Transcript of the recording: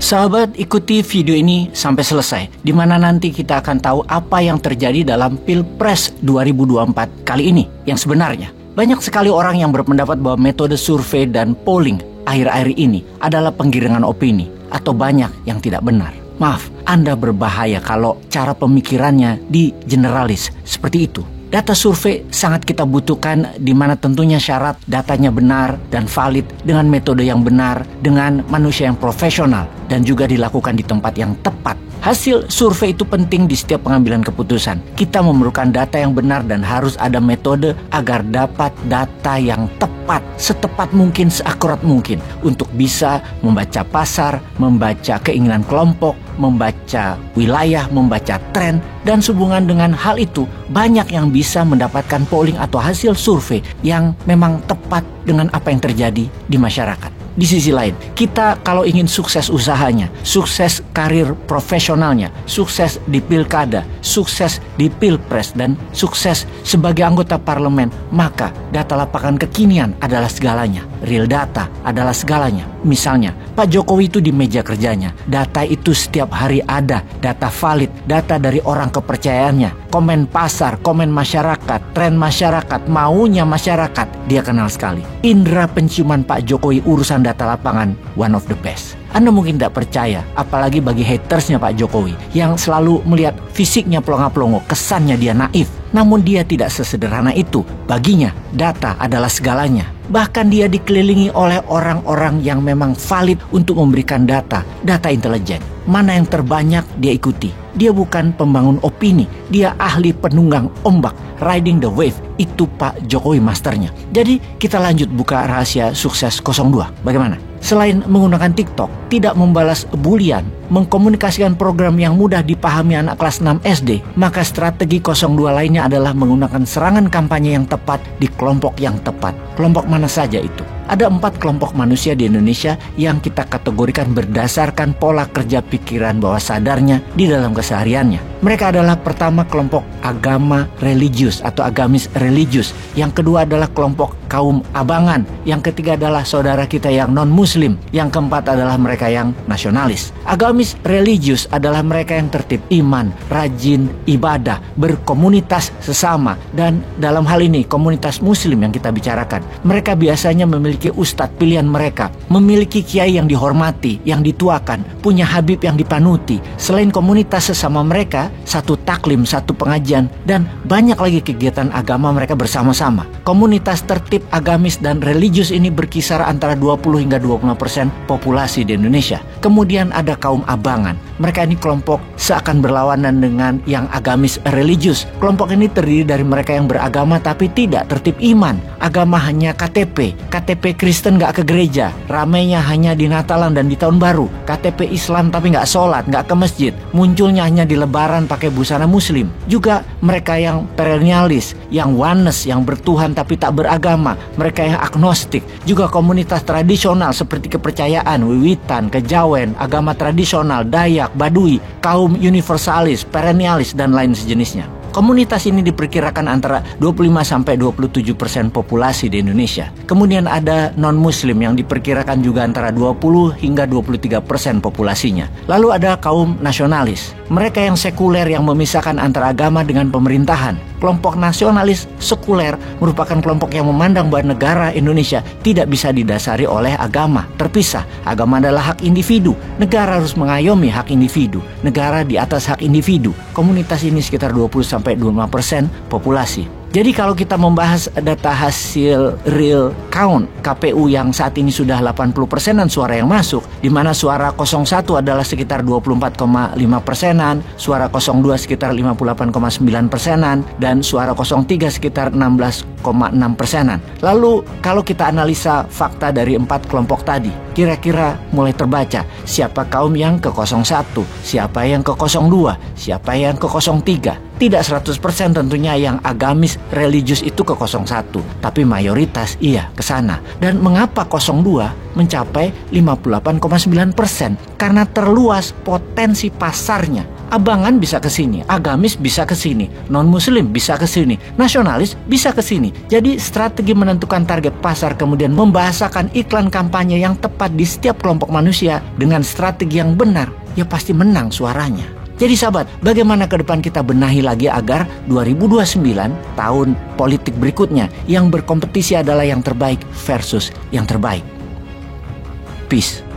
Sahabat, ikuti video ini sampai selesai, di mana nanti kita akan tahu apa yang terjadi dalam Pilpres 2024 kali ini yang sebenarnya. Banyak sekali orang yang berpendapat bahwa metode survei dan polling akhir-akhir ini adalah penggiringan opini, atau banyak yang tidak benar. Maaf, Anda berbahaya kalau cara pemikirannya di generalis seperti itu. Data survei sangat kita butuhkan, di mana tentunya syarat datanya benar dan valid dengan metode yang benar, dengan manusia yang profesional, dan juga dilakukan di tempat yang tepat. Hasil survei itu penting di setiap pengambilan keputusan. Kita memerlukan data yang benar dan harus ada metode agar dapat data yang tepat, setepat mungkin, seakurat mungkin, untuk bisa membaca pasar, membaca keinginan kelompok, membaca wilayah, membaca tren, dan sehubungan dengan hal itu banyak yang bisa mendapatkan polling atau hasil survei yang memang tepat dengan apa yang terjadi di masyarakat. Di sisi lain, kita kalau ingin sukses usahanya, sukses karir profesionalnya, sukses di pilkada, sukses di pilpres, dan sukses sebagai anggota parlemen, maka data lapangan kekinian adalah segalanya. Real data adalah segalanya. Misalnya, Pak Jokowi itu di meja kerjanya, data itu setiap hari ada, data valid, data dari orang kepercayaannya, komen pasar, komen masyarakat, tren masyarakat, maunya masyarakat, dia kenal sekali. Indera penciuman Pak Jokowi urusan data lapangan, one of the best. Anda mungkin tidak percaya, apalagi bagi hatersnya Pak Jokowi yang selalu melihat fisiknya pelongo-pelongo, kesannya dia naif. Namun dia tidak sesederhana itu. Baginya, data adalah segalanya. Bahkan dia dikelilingi oleh orang-orang yang memang valid untuk memberikan data intelijen. Mana yang terbanyak dia ikuti. Dia bukan pembangun opini, dia ahli penunggang ombak, riding the wave. Itu Pak Jokowi masternya. Jadi kita lanjut buka rahasia sukses 02. Bagaimana? Selain menggunakan TikTok, tidak membalas bulian, mengkomunikasikan program yang mudah dipahami anak kelas 6 SD, maka strategi 02 lainnya adalah menggunakan serangan kampanye yang tepat di kelompok yang tepat. Kelompok mana saja itu? Ada 4 kelompok manusia di Indonesia yang kita kategorikan berdasarkan pola kerja pikiran bawah sadarnya di dalam kesehariannya. Mereka adalah pertama kelompok agama religius atau agamis religius. Yang kedua adalah kelompok kaum abangan. Yang ketiga adalah saudara kita yang non-muslim. Yang keempat adalah mereka yang nasionalis. Agamis religius adalah mereka yang tertib, iman, rajin, ibadah, berkomunitas sesama. Dan dalam hal ini komunitas muslim yang kita bicarakan. Mereka biasanya memiliki ustadz pilihan mereka, memiliki kiai yang dihormati, yang dituakan, punya habib yang dipanuti. Selain komunitas sesama mereka, satu taklim, satu pengajian, dan banyak lagi kegiatan agama mereka bersama-sama. Komunitas tertib agamis dan religius ini berkisar antara 20 hingga 25% populasi di Indonesia. Kemudian ada kaum abangan. Mereka ini kelompok seakan berlawanan dengan yang agamis religius. Kelompok ini terdiri dari mereka yang beragama tapi tidak tertib iman. Agama hanya KTP Kristen nggak ke gereja, ramainya hanya di Natalan dan di Tahun Baru. KTP Islam tapi nggak sholat, nggak ke masjid, munculnya hanya di Lebaran pakai busana Muslim. Juga mereka yang perennialis, yang oneness, yang bertuhan tapi tak beragama, mereka yang agnostik. Juga komunitas tradisional seperti kepercayaan, wiwitan, kejawen, agama tradisional, Dayak, Baduy, kaum universalis, perennialis, dan lain sejenisnya. Komunitas ini diperkirakan antara 25-27% populasi di Indonesia. Kemudian ada non-muslim yang diperkirakan juga antara 20 hingga 23% populasinya. Lalu ada kaum nasionalis. Mereka yang sekuler yang memisahkan antara agama dengan pemerintahan. Kelompok nasionalis sekuler merupakan kelompok yang memandang bahwa negara Indonesia tidak bisa didasari oleh agama. Terpisah, agama adalah hak individu. Negara harus mengayomi hak individu. Negara di atas hak individu. Komunitas ini sekitar 20-25% populasi. Jadi kalau kita membahas data hasil real count KPU yang saat ini sudah 80%-an suara yang masuk, di mana suara 01 adalah sekitar 24,5%-an, suara 02 sekitar 58,9%-an, dan suara 03 sekitar 16,6%-an. Lalu kalau kita analisa fakta dari 4 kelompok tadi, kira-kira mulai terbaca siapa kaum yang ke 01, siapa yang ke 02, siapa yang ke 03. Tidak 100% tentunya yang agamis religius itu ke 01, tapi mayoritas iya ke sana. Dan mengapa 02 mencapai 58,9%? Karena terluas potensi pasarnya. Abangan bisa ke sini, agamis bisa ke sini, non-muslim bisa ke sini, nasionalis bisa ke sini. Jadi strategi menentukan target pasar kemudian membahasakan iklan kampanye yang tepat di setiap kelompok manusia dengan strategi yang benar, ya pasti menang suaranya. Jadi sahabat, bagaimana ke depan kita benahi lagi agar 2029 tahun politik berikutnya yang berkompetisi adalah yang terbaik versus yang terbaik. Peace.